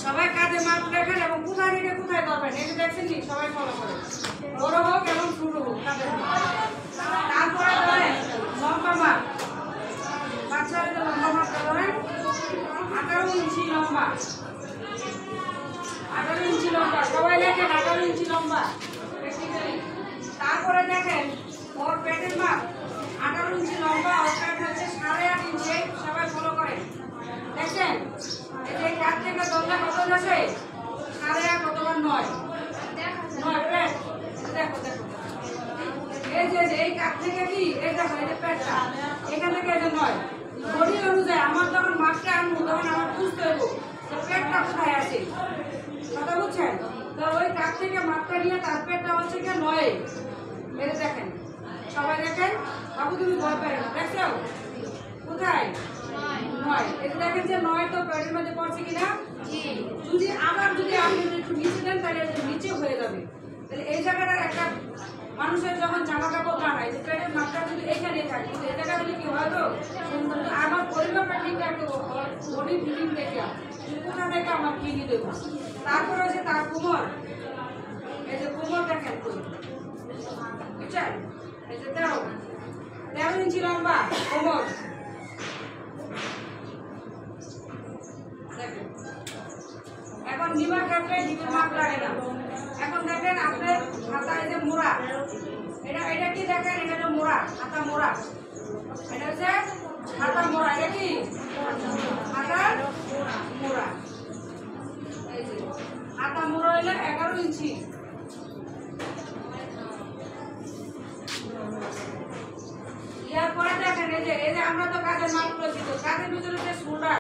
সবাই কাঁধে মাপ দেখেন এবং কোথায় রেখে কোথায় ধরবেন এটা দেখছেন নি সবাই ফলো করে বড় হোক এবং ছোট হোক কাঁধের তারপরে ধরেন লম্বা মাপ বাচ্চাদের লম্বা মাপটা ধরেন 18 ইঞ্চি লম্বা 18 ইঞ্চি লম্বা সবাই দেখেন 18 ইঞ্চি লম্বা তারপরে দেখেন ওর পেটের মাপ 18 ইঞ্চি লম্বা ওর পেট হচ্ছে 8.5 ইঞ্চি সবাই ফলো করেন দেখেন এই কাঠ থেকে দলটা কত আছে 8.5 অথবা 9 পেট দেখো দেখো এই যে এই কাঠ থেকে কি এই দেখো এই যে পেটটা এখান থেকে এই যে 9 বডি অনুযায়ী আমার যখন মাপটা আনবো তখন আমার বুঝতে হবে যে পেটটা কোথায় আছে কথা বুঝছেন তো ওই কাঠ থেকে মাপটা নিয়ে তার পেটটা হচ্ছে কি 9 এই দেখেন সবাই দেখেন বাবু তুমি ভয় পেও না দেখছো কোথায় 9 এই দেখেন যে 9 তো পেটের মধ্যে পড়ছে কিনা যদি আপনি একটু নিচে দেন তাহলে নিচে হয়ে যাবে তাহলে এই জায়গাটা একটা মানুষের যখন জামা কাপড় বানায় যে পেটের মাপটা যদি এখানে থাকে এই জায়গা হলে কি হয় তো আমার পরিমাপটা ঠিক রাখতে বডি ফিটিং দেখে কোথা থেকে আমার কিনে দেবো তারপরে যে তার কোমর এই যে কোমর দেখেন বুঝছেন এই যে 13 ইঞ্চি লম্বা কোমর এখন নিবার ক্ষেত্রে নিবের মাপ লাগে না এখন দেখেন আপনার হাতা এই যে মোড়া এটা কি দেখেন এটা হলো মোড়া হাতা মোড়া এটা হচ্ছে হাতা মোড়া এটা কি হাতার মোড়া এই যে হাতা মোড়া হইলে 11 ইঞ্চি ইয়ার পরে দেখেন এই যে আমরা তো কাজের মাপ করেছি তো কাজের ভিতরে যে সোল্ডার